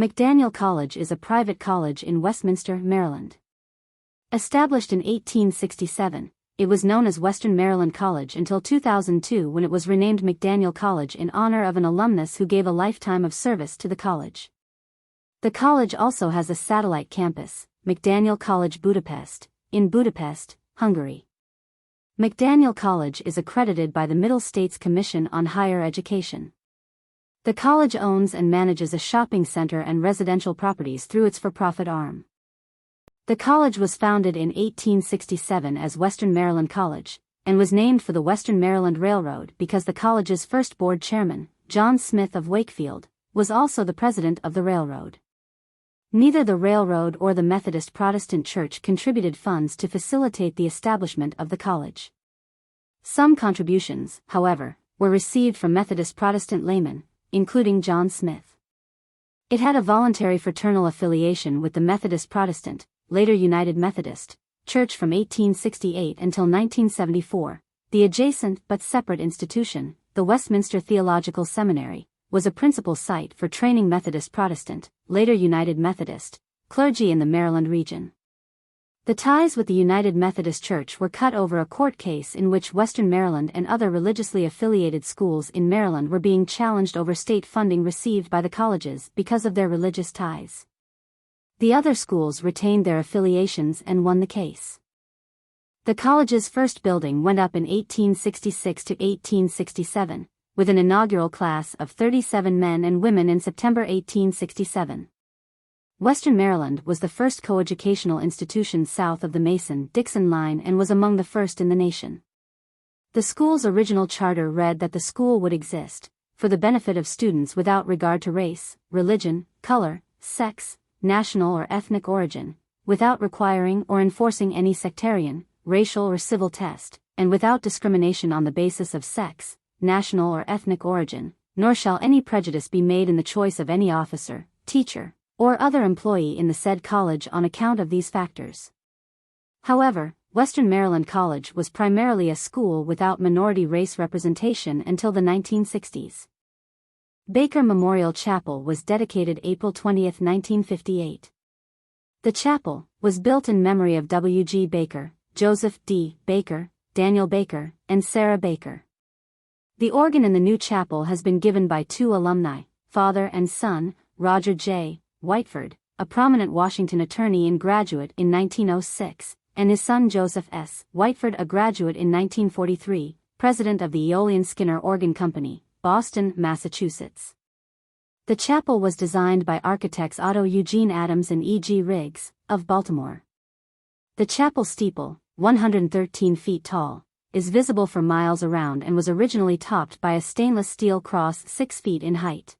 McDaniel College is a private college in Westminster, Maryland. Established in 1867, it was known as Western Maryland College until 2002 when it was renamed McDaniel College in honor of an alumnus who gave a lifetime of service to the college. The college also has a satellite campus, McDaniel College Budapest, in Budapest, Hungary. McDaniel College is accredited by the Middle States Commission on Higher Education. The college owns and manages a shopping center and residential properties through its for-profit arm. The college was founded in 1867 as Western Maryland College, and was named for the Western Maryland Railroad because the college's first board chairman, John Smith of Wakefield, was also the president of the railroad. Neither the railroad or the Methodist Protestant Church contributed funds to facilitate the establishment of the college. Some contributions, however, were received from Methodist Protestant laymen, including John Smith. It had a voluntary fraternal affiliation with the Methodist Protestant, later United Methodist, Church from 1868 until 1974. The adjacent but separate institution, the Westminster Theological Seminary, was a principal site for training Methodist Protestant, later United Methodist, clergy in the Maryland region. The ties with the United Methodist Church were cut over a court case in which Western Maryland and other religiously affiliated schools in Maryland were being challenged over state funding received by the colleges because of their religious ties. The other schools retained their affiliations and won the case. The college's first building went up in 1866 to 1867, with an inaugural class of 37 men and women in September 1867. Western Maryland was the first coeducational institution south of the Mason-Dixon line and was among the first in the nation. The school's original charter read that the school would exist, for the benefit of students without regard to race, religion, color, sex, national or ethnic origin, without requiring or enforcing any sectarian, racial or civil test, and without discrimination on the basis of sex, national or ethnic origin, nor shall any prejudice be made in the choice of any officer, teacher, or other employee in the said college on account of these factors. However, Western Maryland College was primarily a school without minority race representation until the 1960s. Baker Memorial Chapel was dedicated April 20, 1958. The chapel was built in memory of W. G. Baker, Joseph D. Baker, Daniel Baker, and Sarah Baker. The organ in the new chapel has been given by two alumni, father and son, Roger J. Whiteford, a prominent Washington attorney and graduate in 1906, and his son Joseph S. Whiteford, a graduate in 1943, president of the Eolian Skinner Organ Company, Boston, Massachusetts. The chapel was designed by architects Otto Eugene Adams and E. G. Riggs, of Baltimore. The chapel steeple, 113 feet tall, is visible for miles around and was originally topped by a stainless steel cross 6 feet in height.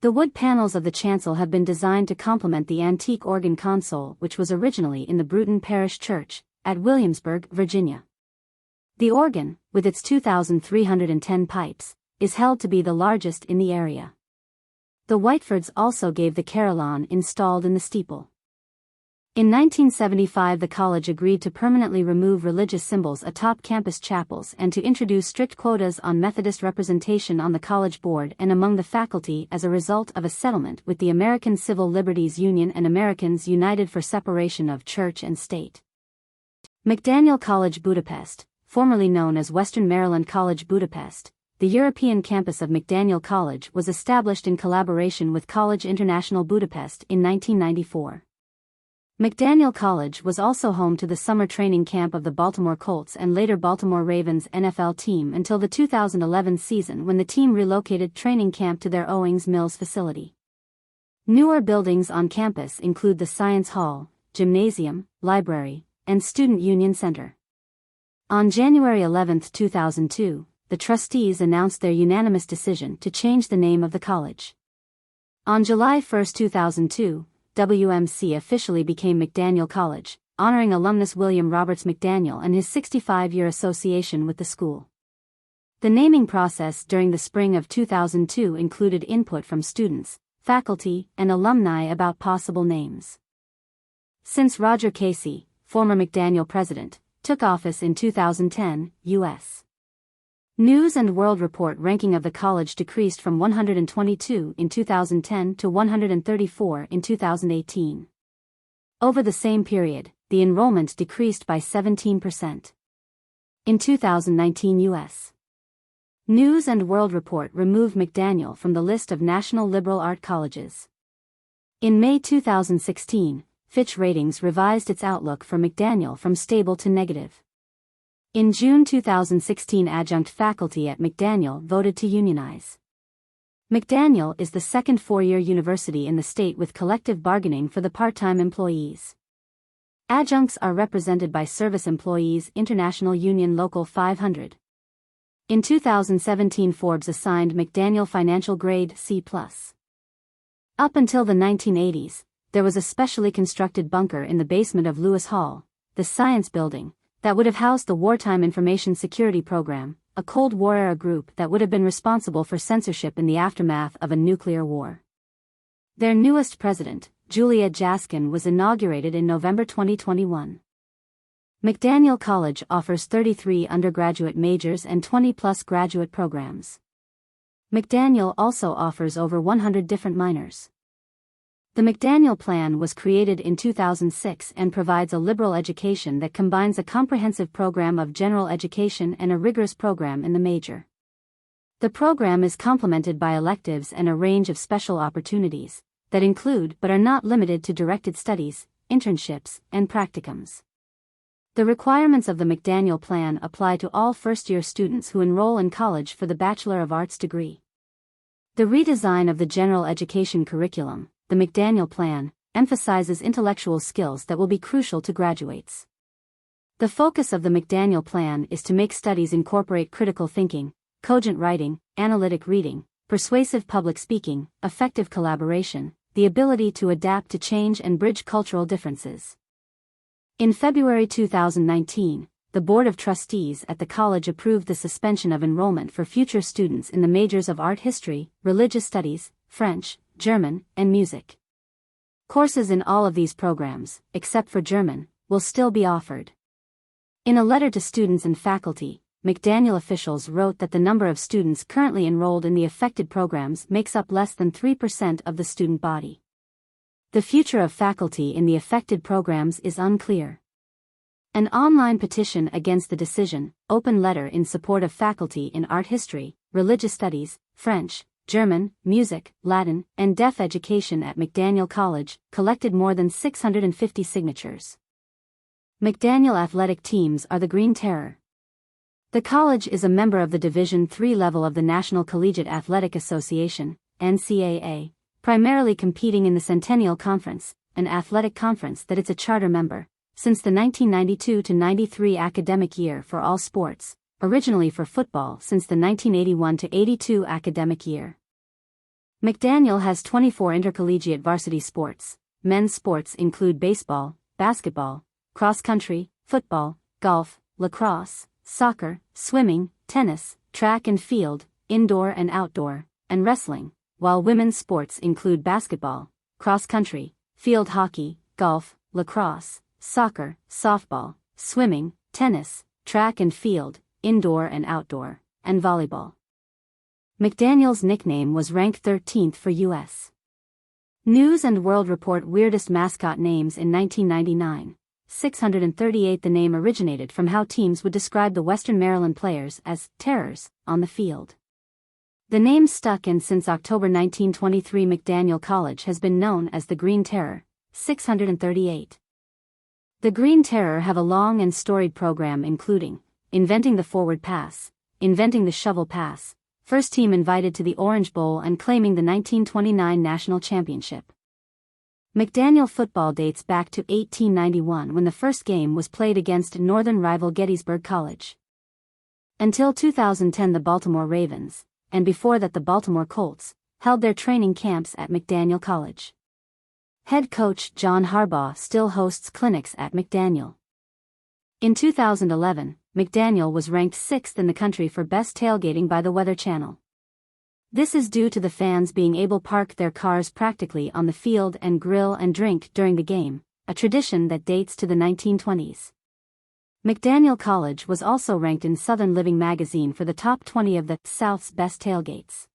The wood panels of the chancel have been designed to complement the antique organ console which was originally in the Bruton Parish Church, at Williamsburg, Virginia. The organ, with its 2,310 pipes, is held to be the largest in the area. The Whitefords also gave the carillon installed in the steeple. In 1975 the college agreed to permanently remove religious symbols atop campus chapels and to introduce strict quotas on Methodist representation on the college board and among the faculty as a result of a settlement with the American Civil Liberties Union and Americans United for Separation of Church and State. McDaniel College Budapest, formerly known as Western Maryland College Budapest, the European campus of McDaniel College was established in collaboration with College International Budapest in 1994. McDaniel College was also home to the summer training camp of the Baltimore Colts and later Baltimore Ravens NFL team until the 2011 season when the team relocated training camp to their Owings Mills facility. Newer buildings on campus include the Science Hall, Gymnasium, Library, and Student Union Center. On January 11, 2002, the trustees announced their unanimous decision to change the name of the college. On July 1, 2002, WMC officially became McDaniel College, honoring alumnus William Roberts McDaniel and his 65-year association with the school. The naming process during the spring of 2002 included input from students, faculty, and alumni about possible names. Since Roger Casey, former McDaniel president, took office in 2010, U.S. News and World Report ranking of the college decreased from 122 in 2010 to 134 in 2018. Over the same period, the enrollment decreased by 17%. In 2019, U.S. News and World Report removed McDaniel from the list of national liberal art colleges. In May 2016, Fitch Ratings revised its outlook for McDaniel from stable to negative. In June 2016, adjunct faculty at McDaniel voted to unionize. McDaniel is the second four-year university in the state with collective bargaining for the part-time employees. Adjuncts are represented by Service Employees International Union Local 500. In 2017, Forbes assigned McDaniel financial grade C+. Up until the 1980s, there was a specially constructed bunker in the basement of Lewis Hall, the science building, that would have housed the Wartime Information Security Program, a Cold War-era group that would have been responsible for censorship in the aftermath of a nuclear war. Their newest president, Julia Jaskin, was inaugurated in November 2021. McDaniel College offers 33 undergraduate majors and 20-plus graduate programs. McDaniel also offers over 100 different minors. The McDaniel Plan was created in 2006 and provides a liberal education that combines a comprehensive program of general education and a rigorous program in the major. The program is complemented by electives and a range of special opportunities that include but are not limited to directed studies, internships, and practicums. The requirements of the McDaniel Plan apply to all first-year students who enroll in college for the Bachelor of Arts degree. The redesign of the general education curriculum, the McDaniel Plan, emphasizes intellectual skills that will be crucial to graduates. The focus of the McDaniel Plan is to make studies incorporate critical thinking, cogent writing, analytic reading, persuasive public speaking, effective collaboration, the ability to adapt to change and bridge cultural differences. In February 2019, the Board of Trustees at the college approved the suspension of enrollment for future students in the majors of art history, religious studies, French, German, and music. Courses in all of these programs, except for German, will still be offered. In a letter to students and faculty, McDaniel officials wrote that the number of students currently enrolled in the affected programs makes up less than 3% of the student body. The future of faculty in the affected programs is unclear. An online petition against the decision, open letter in support of faculty in art history, religious studies, French, German, music, Latin, and deaf education at McDaniel College, collected more than 650 signatures. McDaniel athletic teams are the Green Terror. The college is a member of the Division III level of the National Collegiate Athletic Association, NCAA, primarily competing in the Centennial Conference, an athletic conference that it's a charter member, since the 1992-93 academic year for all sports, originally for football since the 1981-82 academic year. McDaniel has 24 intercollegiate varsity sports. Men's sports include baseball, basketball, cross-country, football, golf, lacrosse, soccer, swimming, tennis, track and field, indoor and outdoor, and wrestling, while women's sports include basketball, cross-country, field hockey, golf, lacrosse, soccer, softball, swimming, tennis, track and field, indoor and outdoor, and volleyball. McDaniel's nickname was ranked 13th for U.S. News and World Report weirdest mascot names in 1999. 638. The name originated from how teams would describe the Western Maryland players as terrors on the field. The name stuck, and since October 1923 McDaniel College has been known as the Green Terror. 638. The Green Terror have a long and storied program including inventing the forward pass, inventing the shovel pass, first team invited to the Orange Bowl, and claiming the 1929 national championship. McDaniel football dates back to 1891 when the first game was played against northern rival Gettysburg College. Until 2010 the Baltimore Ravens, and before that the Baltimore Colts, held their training camps at McDaniel College. Head coach John Harbaugh still hosts clinics at McDaniel. In 2011, McDaniel was ranked 6th in the country for best tailgating by the Weather Channel. This is due to the fans being able to park their cars practically on the field and grill and drink during the game, a tradition that dates to the 1920s. McDaniel College was also ranked in Southern Living magazine for the top 20 of the South's best tailgates.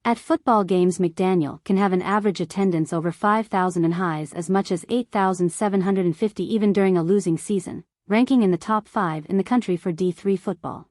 At football games, McDaniel can have an average attendance over 5,000 and highs as much as 8,750 even during a losing season, ranking in the top 5 in the country for D3 football.